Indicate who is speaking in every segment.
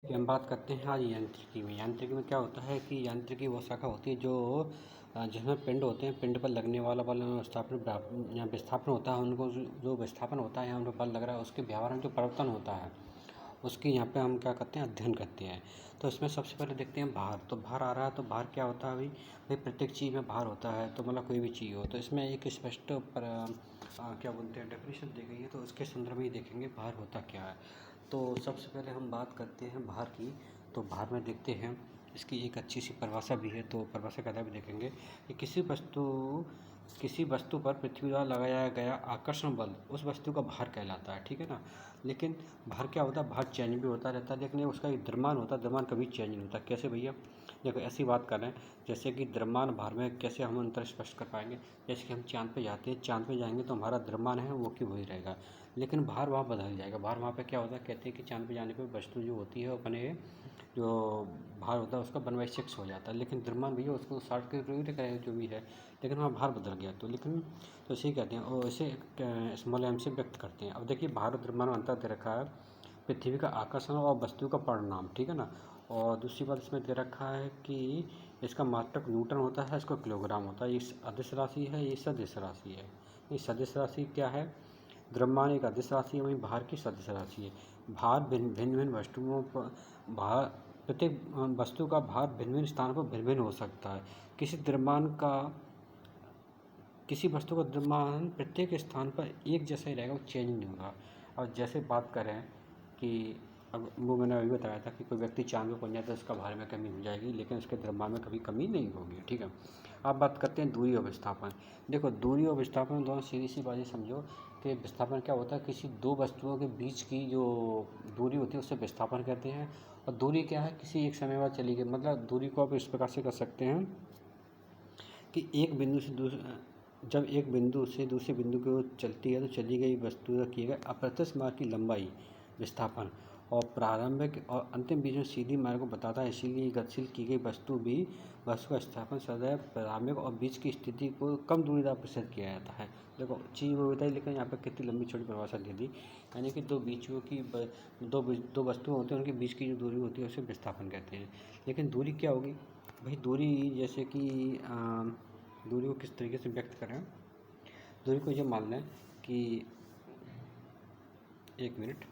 Speaker 1: कि हम बात करते हैं आज यांत्रिकी में। यांत्रिकी में क्या होता है कि यांत्रिकी वो शाखा होती है जो जिसमें पिंड होते हैं, पिंड पर लगने वाला बल विस्थापन या विस्थापन होता है, उनको जो विस्थापन होता है या उन पर बल लग रहा है उसके व्यवहार में जो परिवर्तन होता है उसकी यहाँ पे हम क्या करते हैं, अध्ययन करते हैं। तो इसमें सबसे पहले देखते हैं भार। तो भार आ रहा है तो भार क्या होता है भाई प्रत्येक चीज़ में भार होता है, तो मतलब कोई भी चीज़ हो तो इसमें एक स्पष्ट क्या बोलते हैं डेफिनेशन दी गई है, तो उसके संदर्भ में ही देखेंगे भार होता क्या है। तो सबसे पहले हम बात करते हैं भार की। तो भार में देखते हैं इसकी एक अच्छी सी परिभाषा भी है, तो परिभाषा का भी देखेंगे कि किसी वस्तु पर पृथ्वी द्वारा लगाया गया आकर्षण बल उस वस्तु का भार कहलाता है, ठीक है ना। लेकिन भार क्या होता है, भार चेंज भी होता रहता है, लेकिन उसका एक द्रव्यमान होता है, द्रव्यमान कभी चेंज नहीं होता। कैसे भैया, देखो ऐसी बात कर रहे हैं जैसे कि द्रव्यमान भार में कैसे हम अंतर स्पष्ट कर पाएंगे। जैसे कि हम चाँद पे जाते हैं, चाँद पे जाएंगे तो हमारा द्रव्यमान है वो कि वही रहेगा, लेकिन भार वहाँ बदल जाएगा। भार वहाँ पे क्या होता है, कहते हैं कि चाँद पे जाने पर वस्तु जो होती है वो अपने जो भार होता है उसका 1/6 हो जाता है, लेकिन द्रव्यमान भैया उसको 60 के रूप करेगा जो भी है, लेकिन वहाँ भार बदल गया। तो लेकिन तो इसे कहते हैं और इसे स्मॉल एम से व्यक्त करते हैं। अब देखिए भार और द्रव्यमान में अंतर दे रखा है, पृथ्वी का आकर्षण और वस्तु का परिणाम, ठीक है ना। और दूसरी बात इसमें दे रखा है कि इसका मात्रक न्यूटन होता है, इसको किलोग्राम होता है। ये अदिश राशि है, ये सदिश राशि है। ये सदिश राशि क्या है, द्रव्यमान एक अदिश राशि है, वहीं भार की सदिश राशि है। भार भिन्न भिन्न वस्तुओं पर भार प्रत्येक वस्तु का भार भिन्न भिन्न स्थानों पर भिन्न भिन्न हो सकता है। किसी वस्तु का द्रव्यमान प्रत्येक स्थान पर एक जैसा ही रहेगा, वो चेंज नहीं होगा। और जैसे बात करें कि अब वो मैंने अभी बताया था कि कोई व्यक्ति चाँद पे पहुंच जाता है तो उसका भार में कमी हो जाएगी, लेकिन उसके द्रव्यमान में कभी कमी नहीं होगी, ठीक है। अब बात करते हैं दूरी और विस्थापन। देखो दूरी और विस्थापन दोनों सीधी सी बातें समझो कि विस्थापन क्या होता है, किसी दो वस्तुओं के बीच की जो दूरी होती है उससे विस्थापन कहते हैं। और दूरी क्या है, किसी एक समय बाद चली गई, मतलब दूरी को आप इस प्रकार से कर सकते हैं कि जब एक बिंदु से दूसरे बिंदु की ओर चलती है तो चली गई वस्तु का किए गए अप्रत्यक्ष मार्ग की लंबाई विस्थापन और प्रारंभिक और अंतिम बीच में सीधी मार्ग को बताता है। इसीलिए गतिशील की गई वस्तु का स्थापन सदैव प्रारंभिक और बीच की स्थिति को कम दूरी तक प्रस्तुत किया जाता है। देखो चीज़ वो बताई, लेकिन यहाँ पर कितनी लंबी छोटी परिभाषा दे दी, यानी कि दो बीचों की दो वस्तुएं होती हैं, उनके बीच की जो दूरी होती है उसे विस्थापन कहते हैं। लेकिन दूरी क्या होगी भाई, दूरी जैसे कि दूरी को किस तरीके से व्यक्त करें। दूरी को ये मान लें कि एक मिनट,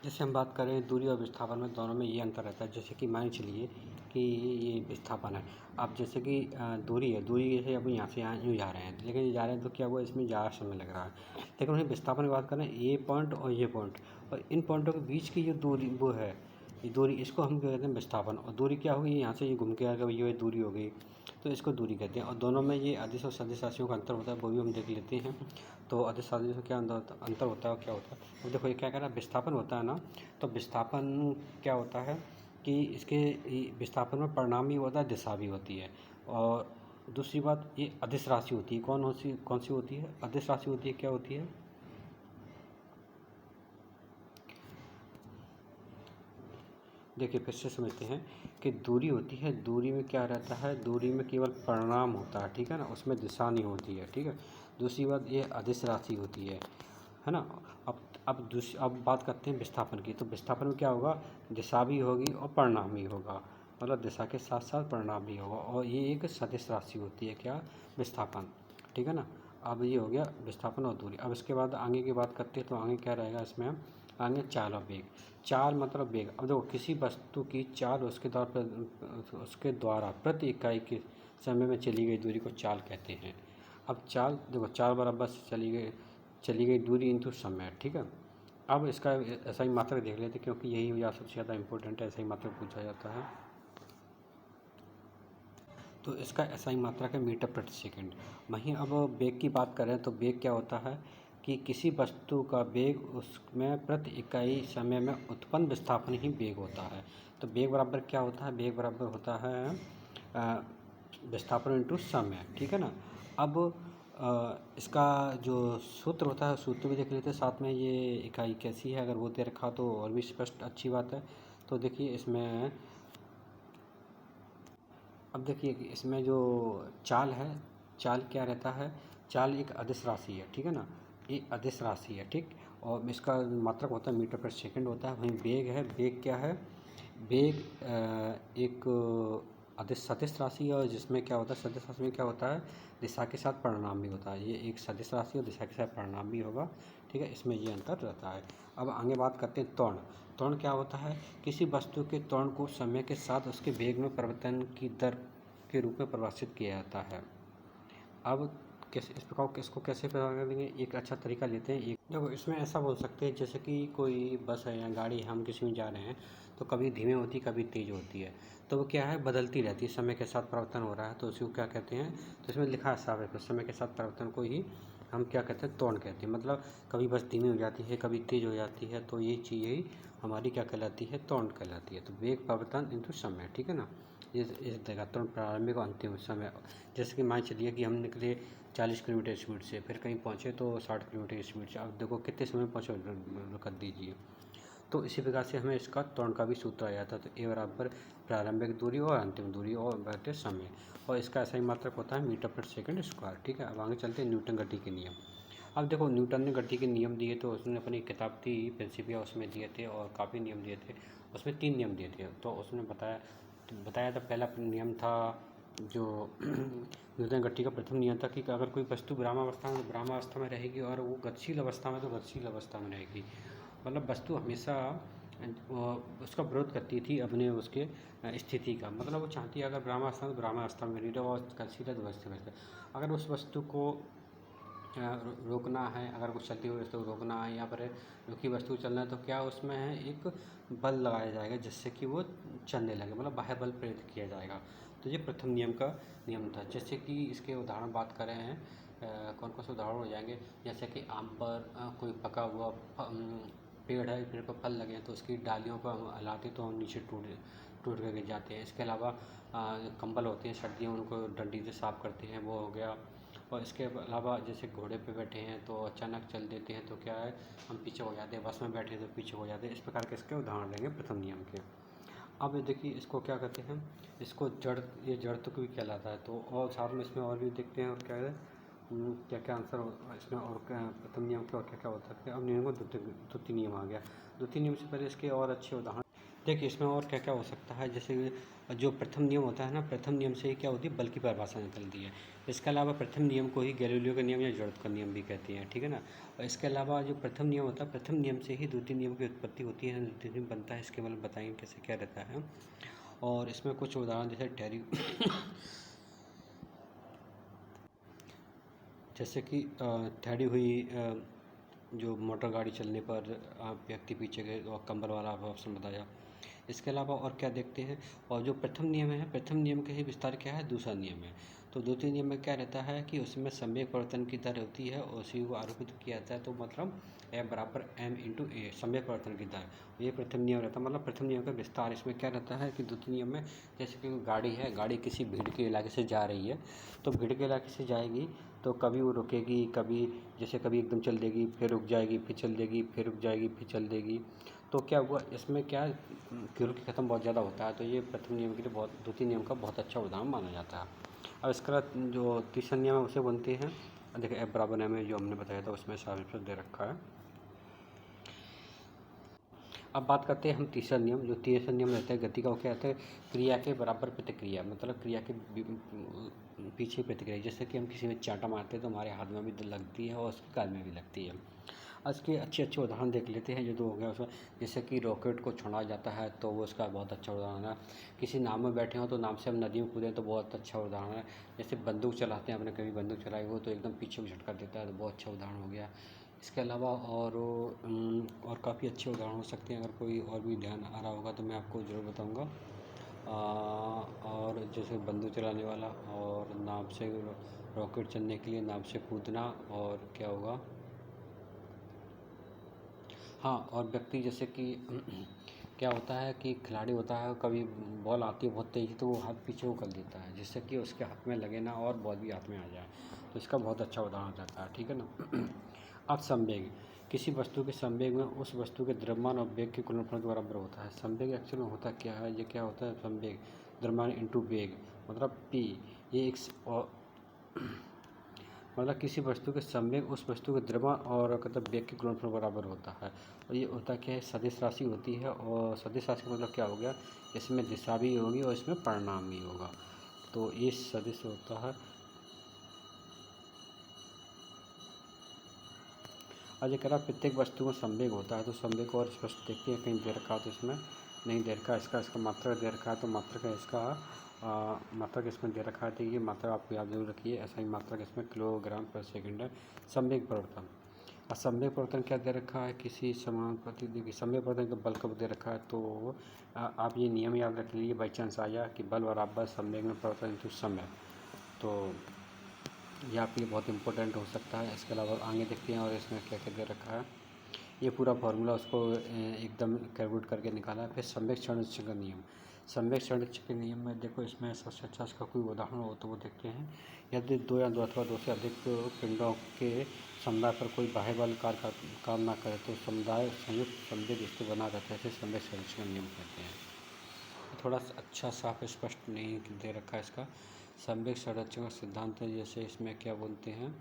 Speaker 1: जैसे हम बात करें दूरी और विस्थापन में दोनों में ये अंतर रहता है। जैसे कि मान चलिए कि ये विस्थापन है, अब जैसे कि दूरी है, दूरी जैसे अब यहाँ से यहाँ यूँ जा रहे हैं, लेकिन जा रहे हैं तो क्या हुआ, इसमें ज़्यादा समय लग रहा है। लेकिन वहीं विस्थापन की बात करें, ये पॉइंट और ये पॉइंट और इन पॉइंटों के बीच की जो दूरी वो है, ये दूरी, इसको हम कहते हैं विस्थापन। और दूरी क्या होगी, यहाँ से ये घूम के आकर ये दूरी हो गई, तो इसको दूरी कहते हैं। और दोनों में ये अदिश और सदिश राशियों का अंतर होता है, वो भी हम देख लेते हैं। तो अदिश सदिश में क्या अंतर होता है और क्या होता है। अब देखो ये क्या कह रहा है, विस्थापन होता है ना, तो विस्थापन क्या होता है कि इसके विस्थापन में परिणाम भी होता है, दिशा भी होती है। और दूसरी बात ये अदिश राशि होती है, कौन सी होती है, अदिश राशि होती है। क्या होती है, देखिए फिर से समझते हैं कि दूरी होती है, दूरी में क्या रहता है, दूरी में केवल परिणाम होता है, ठीक है ना, उसमें दिशा नहीं होती है, ठीक है। दूसरी बात ये अदिश राशि होती है ना। अब बात करते हैं विस्थापन की। तो विस्थापन में क्या होगा, दिशा भी होगी और परिणाम भी होगा, मतलब दिशा के साथ साथ परिणाम भी होगा। और ये एक सदिश राशि होती है, क्या, विस्थापन, ठीक है ना। अब ये हो गया विस्थापन और दूरी। अब इसके बाद आगे की बात करते हैं, तो आगे क्या रहेगा इसमें, आगे चाल और वेग। चाल मतलब वेग। अब देखो किसी वस्तु की चाल उसके द्वारा प्रति इकाई के समय में चली गई दूरी को चाल कहते हैं। अब चाल देखो, चाल बराबर से चली गई दूरी इंटू समय, ठीक है। अब इसका ऐसा ही मात्रक देख लेते, क्योंकि यही सबसे ज़्यादा इंपॉर्टेंट है, ऐसा ही मात्रक पूछा जाता है। तो इसका ऐसा ही मात्रक है मीटर प्रति सेकंड। वहीं अब वेग की बात करें तो वेग क्या होता है कि किसी वस्तु का वेग उसमें प्रति इकाई समय में उत्पन्न विस्थापन ही वेग होता है। तो वेग बराबर क्या होता है, वेग बराबर होता है विस्थापन इंटू समय, ठीक है ना। अब इसका जो सूत्र होता है, सूत्र भी देख लेते हैं साथ में, ये इकाई कैसी है, अगर वो दे रखा तो और भी स्पष्ट अच्छी बात है। तो देखिए इसमें, अब देखिए इसमें जो चाल है, चाल क्या रहता है, चाल एक अदिश राशि है, ठीक है ना, ये अदिश राशि है, ठीक। और इसका मात्रक होता है मीटर पर सेकंड होता है। वहीं वेग है, वेग क्या है, वेग एक सदिश राशि है, और जिसमें क्या होता है, सदिश राशि में क्या होता है, दिशा के साथ परिणाम भी होता है। ये एक सदिश राशि और दिशा के साथ परिणाम भी होगा, ठीक है, इसमें ये अंतर रहता है। अब आगे बात करते हैं त्वरण। त्वरण क्या होता है, किसी वस्तु के त्वरण को समय के साथ उसके वेग में परिवर्तन की दर के रूप में परिभाषित किया जाता है। अब कैसे इस प्रकार इसको कैसे पता करेंगे, एक अच्छा तरीका लेते हैं। एक देखो, इसमें ऐसा बोल सकते हैं जैसे कि कोई बस है या गाड़ी है, हम किसी में जा रहे हैं, तो कभी धीमे होती है, कभी तेज़ होती है, तो वो क्या है, बदलती रहती है, समय के साथ परिवर्तन हो रहा है, तो उसी को क्या कहते हैं, तो इसमें लिखा है साफ है, समय के साथ परिवर्तन को ही हम क्या कहते हैं, त्वरण कहते हैं। मतलब कभी बस धीमी हो जाती है, कभी तेज़ हो जाती है, तो ये चीज़ ही हमारी क्या कहलाती है, त्वरण कहलाती है। तो वेग परिवर्तन इंटू समय, ठीक है ना, इस जगह त्वरण प्रारंभिक और अंतिम समय। जैसे कि मान चलिए कि हम निकले 40 किलोमीटर स्पीड से, फिर कहीं पहुँचे तो 60 किलोमीटर स्पीड से, अब देखो कितने समय में पहुँचे कर दीजिए। तो इसी प्रकार से हमें इसका त्वरण का भी सूत्र आ जाता है। तो ए बराबर प्रारंभिक दूरी और अंतिम दूरी और बटे समय, और इसका ऐसा ही मात्रक होता है मीटर पर सेकंड स्क्वायर, ठीक है। अब आगे चलते हैं न्यूटन गति के नियम। अब देखो, न्यूटन ने गति के नियम दिए, तो उसने अपनी किताब थी प्रिंसिपिया, उसमें दिए थे, और काफ़ी नियम दिए थे। उसमें 3 नियम दिए थे। तो उसने बताया था, पहला नियम था जो न्यूटन गति का प्रथम नियम था कि अगर कोई वस्तु विरामावस्था में, तो विरामावस्था में रहेगी, और वो गतिशील अवस्था में, तो गतिशील अवस्था में रहेगी। मतलब वस्तु हमेशा उसका विरोध करती थी अपने उसके स्थिति का। मतलब वो चाहती है अगर विरामावस्था में, तो विरामावस्था में नहीं रहे, और गतिशील है तो गतिशील है। अगर उस वस्तु को रोकना है, अगर कुछ चलती हुई वस्तु को रोकना है, या फिर रुकी वस्तु चलना है, तो क्या उसमें है, एक बल लगाया जाएगा जिससे कि वो चलने लगे, मतलब बाह्य बल प्रेरित किया जाएगा। तो ये प्रथम नियम का नियम था। जैसे कि इसके उदाहरण बात करें हैं, कौन कौन से उदाहरण हो जाएंगे, जैसे कि आम पर कोई पका हुआ पेड़ है, पेड़ पर फल लगे हैं, तो उसकी डालियों को हम हिलाते तो हम नीचे टूट कर गिर जाते हैं। इसके अलावा कंबल होते हैं, सर्दियों में उनको डंडी से साफ़ करते हैं, वो हो गया। और इसके अलावा जैसे घोड़े पे बैठे हैं तो अचानक चल देते हैं, तो क्या है, हम पीछे हो जाते हैं, बस में बैठे हैं तो पीछे हो जाते हैं। इस प्रकार के इसके उदाहरण लेंगे प्रथम नियम के। अब देखिए, इसको क्या कहते हैं, इसको ये जड़त्व भी कहलाता है। तो और साथ में इसमें और भी देखते हैं, और क्या है, क्या क्या आंसर इसमें, और क्या प्रथम नियम के और क्या क्या होता है। अब नियम को द्वितीय नियम आ गया। द्वितीय नियम से पहले इसके और अच्छे उदाहरण देखिए, इसमें और क्या क्या हो सकता है। जैसे जो प्रथम नियम होता है ना, प्रथम नियम से ही क्या होती है, बल की परिभाषा निकलती है। इसके अलावा प्रथम नियम को ही गैलीलियो का नियम या जड़त्व का नियम भी कहते हैं, ठीक है ना। और इसके अलावा जो प्रथम नियम होता है, प्रथम नियम से ही द्वितीय नियम की उत्पत्ति होती है, द्वितीय नियम बनता है। इसके मतलब बताएंगे कैसे क्या रहता है। और इसमें कुछ उदाहरण जैसे जैसे कि ठहरी हुई जो मोटर गाड़ी चलने पर व्यक्ति पीछे गए, और कंबल वाला ऑप्शन बताया। इसके अलावा और क्या देखते हैं, और जो प्रथम नियम है, प्रथम नियम के ही विस्तार क्या है, दूसरा नियम है। तो द्वितीय नियम में क्या रहता है कि उसमें संवेग परिवर्तन की दर होती है, और उसी को आरोपित किया जाता है। तो मतलब F बराबर m इंटू ए, संवेग परिवर्तन की दर, ये प्रथम नियम रहता है। मतलब प्रथम नियम का विस्तार इसमें क्या रहता है कि द्वितीय नियम में, जैसे कि गाड़ी है, गाड़ी किसी भीड़ के इलाके से जा रही है, तो भीड़ के इलाके से जाएगी, तो कभी वो रुकेगी, कभी जैसे कभी एकदम चल देगी, फिर रुक जाएगी, फिर चल देगी, फिर रुक जाएगी, फिर चल देगी। तो क्या हुआ इसमें, क्या फ्यूल की ख़त्म बहुत ज़्यादा होता है। तो ये प्रथम नियम के लिए द्वितीय नियम का बहुत अच्छा उदाहरण माना जाता है। अब इसका जो तीसरा नियम है उसे बनते हैं, देखिए F बराबर m में जो हमने बताया था उसमें साफ दे रखा है। अब बात करते हैं हम तीसरा नियम। जो तीसरा नियम रहता है गति का, वो क्या रहता है, क्रिया के बराबर प्रतिक्रिया, मतलब क्रिया के पीछे प्रतिक्रिया। जैसे कि हम किसी में चांटा मारते हैं तो हमारे हाथ में भी लगती है और उसके गाल में भी लगती है। इसके अच्छे अच्छे उदाहरण देख लेते हैं। जो दो हो गया उसमें, जैसे कि रॉकेट को छोड़ा जाता है तो वो उसका बहुत अच्छा उदाहरण है। किसी नाव में बैठे हो तो नाव से हम नदी में कूदें तो बहुत अच्छा उदाहरण है। जैसे बंदूक चलाते हैं, आपने कभी बंदूक चलाई हो तो एकदम पीछे को झटका देता है, तो बहुत अच्छा उदाहरण हो गया। इसके अलावा और काफ़ी अच्छे उदाहरण हो सकते हैं। अगर कोई और भी ध्यान आ रहा होगा तो मैं आपको ज़रूर बताऊँगा। और जैसे बंदूक चलाने वाला, और नाव से रॉकेट चलने के लिए नाव से कूदना, और क्या होगा, हाँ, और व्यक्ति जैसे कि क्या होता है कि खिलाड़ी होता है, कभी बॉल आती है बहुत तेज़ी, तो वो हाथ पीछे को कर देता है जिससे कि उसके हाथ में लगे ना और बॉल भी हाथ में आ जाए। तो इसका बहुत अच्छा उदाहरण रहता है, ठीक है ना। अब संवेग, किसी वस्तु के संवेग में उस वस्तु के द्रव्यमान और वेग के गुणनफल के बराबर होता है। संवेग एक्चुअल में होता क्या है, ये क्या होता है, संवेग द्रव्यमान इंटू वेग, मतलब p। ये एक मतलब किसी वस्तु के संवेग उस वस्तु के द्रव्यमान और मतलब वेग के गुणनफल बराबर होता है। और ये होता क्या है, सदिश राशि होती है। और सदिश राशि का मतलब क्या हो गया, इसमें दिशा भी होगी और इसमें परिणाम भी होगा। तो ये सदिश होता है। और ये कह रहा प्रत्येक वस्तु में संवेग होता है। तो संवेग को और स्पष्ट देखते हैं, कहीं दे रखा तो इसमें नहीं दे रखा, इसका मात्रक दे रखा है। तो मात्रक है इसका मात्रक इसमें दे रखा है। तो ये मात्रक आपको याद जरूर रखिए। ऐसा ही मात्रक इसमें किलोग्राम पर सेकंड है। संवेग परिवर्तन, और संवेग परिवर्तन क्या दे रखा है, किसी समान प्रति देखिए संवेग परिवर्तन का बल कब दे रखा है। तो आप ये नियम याद रख लीजिए, बाई चांस आया कि बल बराबर संवेग में परिवर्तन इंटू समय। तो ये आपके लिए बहुत इंपॉर्टेंट हो सकता है। इसके अलावा आगे देखते हैं और इसमें क्या क्या दे रखा है। ये पूरा फार्मूला उसको एकदम कैलकुलेट करके निकाला है। फिर संवेग संरक्षण का नियम, संवेग संरक्षण के नियम में देखो इसमें सबसे अच्छा इसका कोई उदाहरण हो तो वो देखते हैं। यदि दो या दो अथवा दो से अधिक पिंडों के समुदाय पर कोई बाह्य बल काम ना करे तो समुदाय संयुक्त संवेग स्थिति बना रहता है। इसे संवेग संरक्षण का नियम कहते हैं। थोड़ा सा अच्छा साफ स्पष्ट नहीं दे रखा है इसका। संवेग संरक्षण का सिद्धांत है, जैसे इसमें क्या बोलते हैं,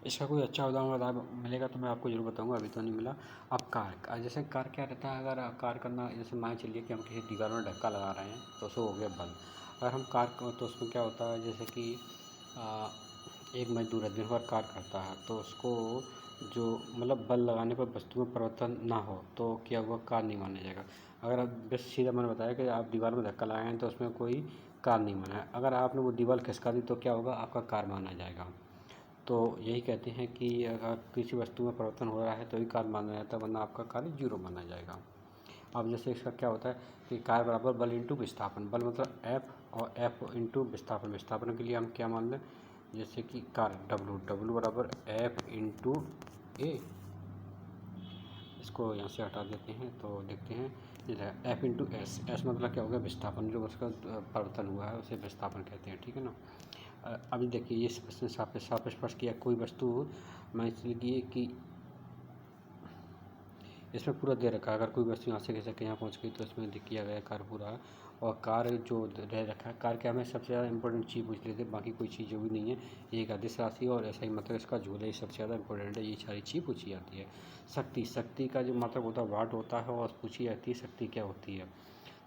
Speaker 1: इसका कोई अच्छा उदाहरण मिलेगा तो मैं आपको जरूर बताऊंगा, अभी तो नहीं मिला। अब कार, जैसे कार क्या रहता है, अगर कार करना, जैसे मान चलिए कि हम किसी दीवार में धक्का लगा रहे हैं तो उसको हो गया बल। अगर हम कार तो उसमें क्या होता है, जैसे कि एक मजदूर है दिन भर कार करता है तो उसको जो मतलब बल लगाने पर वस्तु में परिवर्तन ना हो तो क्या हुआ, कार नहीं माना जाएगा। अगर आप बस सीधा मैंने बताया कि आप दीवार में धक्का लगाए हैं तो उसमें कोई कार नहीं माना है। अगर आपने वो दीवार खिसका दी तो क्या होगा, आपका कार माना जाएगा। तो यही कहते हैं कि अगर किसी वस्तु में परिवर्तन हो रहा है तो ही कार्य माना जाता है, वरना आपका कार्य जीरो माना जाएगा। अब जैसे इसका क्या होता है कि कार्य बराबर बल इंटू विस्थापन, बल मतलब एफ और एफ इंटू विस्थापन, विस्थापन के लिए हम क्या मान लें, जैसे कि कार्य डब्लू, डब्लू बराबर एफ इंटू ए। इसको यहाँ से हटा देते हैं तो देखते हैं जैसे एफ इंटू एस, एस मतलब क्या होगा, विस्थापन, जो उसका परिवर्तन हुआ है उसे विस्थापन कहते हैं, ठीक है ना। अभी देखिए ये प्रश्न साफ स्पष्ट किया, कोई वस्तु मान लीजिए कि इसमें पूरा दे रखा है, अगर कोई वस्तु यहाँ से खिसक के यहाँ पहुँच गई तो इसमें किया गया कार पूरा। और कार जो रह रखा है, कार क्या, हमें सबसे ज़्यादा इंपॉर्टेंट चीज़ पूछ लेते हैं, बाकी कोई चीज़ भी नहीं है। एक अदिश राशि और ऐसा ही मतलब इसका झूला, ये सबसे ज़्यादा इंपॉर्टेंट है, ये सारी चीज़ पूछी जाती है। शक्ति, शक्ति का जो मतलब होता है वाट होता है और पूछी जाती है शक्ति क्या होती है।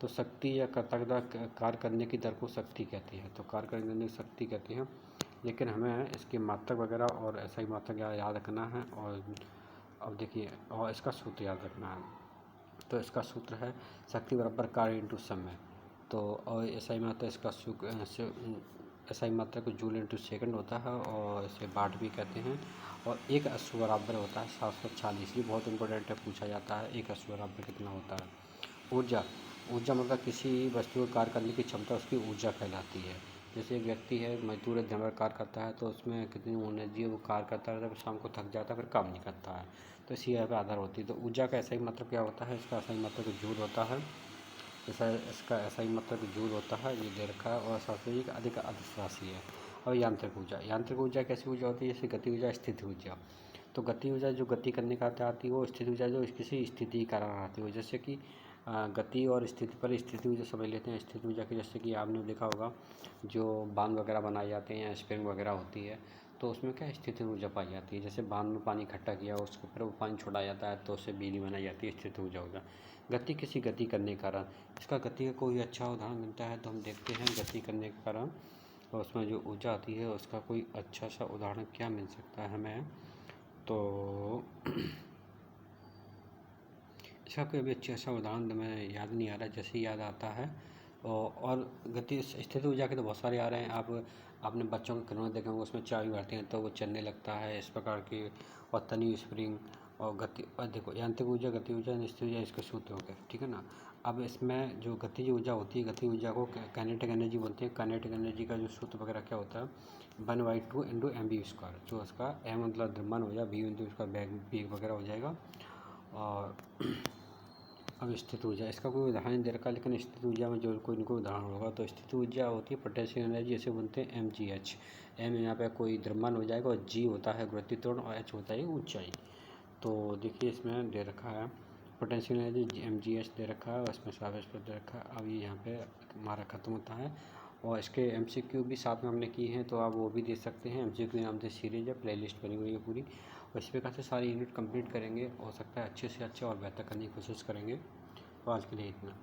Speaker 1: तो शक्ति या कर्तव्य कार्य करने की दर को शक्ति कहते हैं, तो कार्य करने की शक्ति कहते हैं। लेकिन हमें इसकी मात्रक वगैरह और ऐसा ही मात्रक याद रखना है। और अब देखिए, और इसका सूत्र याद रखना है। तो इसका सूत्र है शक्ति बराबर कार्य इंटू समय। तो और ऐसा ही मात्रा इसका ऐसा ही मात्रा को जूल इंटू सेकंड होता है और इसे वाट भी कहते हैं। और एक अश्व बराबर होता है 740, ये बहुत इंपॉर्टेंट है, पूछा जाता है एक अश्व बराबर कितना होता है। ऊर्जा, ऊर्जा मतलब किसी वस्तु को कार्य करने की क्षमता उसकी ऊर्जा कहलाती है। जैसे एक व्यक्ति है, मजदूर है, दिन भर कार्य करता है तो उसमें कितनी एनर्जी है, वो कार्य करता रहता है, फिर शाम को थक जाता है, फिर काम नहीं करता है। तो इसी पे आधार होती है। तो ऊर्जा का ऐसा ही मतलब क्या होता है, इसका ऐसा ही मतलब जूल होता है। जैसा इसका ऐसा ही मतलब जूल होता है, ये दे रखा है। और साथ ही एक अधिक अदिश राशि है। और यांत्रिक ऊर्जा, यांत्रिक ऊर्जा कैसी ऊर्जा होती है, जैसे गति ऊर्जा, स्थिति ऊर्जा। तो गति ऊर्जा जो गति करने का आती है वो, स्थिति ऊर्जा जो किसी स्थिति के कारण आती है। जैसे कि गति और स्थिति पर, स्थिति ऊर्जा समझ लेते हैं। स्थिति ऊर्जा की जैसे कि आपने देखा होगा जो बांध वगैरह बनाए जाते हैं या स्प्रिंग वगैरह होती है तो उसमें क्या स्थिति ऊर्जा पाई जाती है। जैसे बांध में पानी इकट्ठा किया उसके ऊपर वो पानी छोड़ा जाता है तो उससे बिजली बनाई जाती है, स्थिति ऊर्जा होगा। गति, किसी गति करने के कारण, इसका गति का कोई अच्छा उदाहरण मिलता है तो हम देखते हैं गति करने के कारण और उसमें जो ऊर्जा आती है उसका कोई अच्छा सा उदाहरण क्या मिल सकता है हमें। तो इसका कोई भी अच्छा सा उदाहरण मैं याद नहीं आ रहा, जैसे याद आता है। और गति स्थिति ऊर्जा के तो बहुत सारे आ रहे हैं। आपने बच्चों के खिलौने देखे होंगे, उसमें चाबी भरते हैं तो वो चलने लगता है, इस प्रकार की। और तनी स्प्रिंग और गति, और देखो यांत्रिक ऊर्जा, गति ऊर्जा, स्थिति ऊर्जा, इसके सूत्र हो गए, ठीक है ना। अब इसमें जो गतिज ऊर्जा होती है, गति ऊर्जा को काइनेटिक एनर्जी बोलते हैं। काइनेटिक एनर्जी का जो सूत्र वगैरह क्या होता है, 1/2 इंटू एम बी स्क्वायर, जो उसका एम मतलब द्रव्यमान हो जाए, बी इंटू उसका वेग वगैरह हो जाएगा। और अब स्थिति ऊर्जा, इसका कोई उदाहरण नहीं दे रखा, लेकिन स्थिति ऊर्जा में जो कोई ना कोई उदाहरण होगा। तो स्थिति ऊर्जा होती है पोटेंशियल एनर्जी, जैसे बोलते हैं mgh। एम यहाँ पे कोई द्रव्यमान हो जाएगा और जी होता है गुरुत्वीय त्वरण और एच होता है ऊंचाई। तो देखिए इसमें दे रखा है पोटेंशियल एनर्जी MgH दे रखा है, उसमें स्वावेज पर दे रखा है। अब ये यहाँ पे हमारा ख़त्म होता है और इसके MCQ भी साथ में हमने किए हैं, तो आप वो भी देख सकते हैं। MCQ नाम से सीरीज है, प्लेलिस्ट बनी हुई है पूरी, और इस प्रकार से सारी यूनिट कंप्लीट करेंगे। हो सकता है अच्छे से अच्छे और बेहतर करने की कोशिश करेंगे। तो आज के लिए इतना।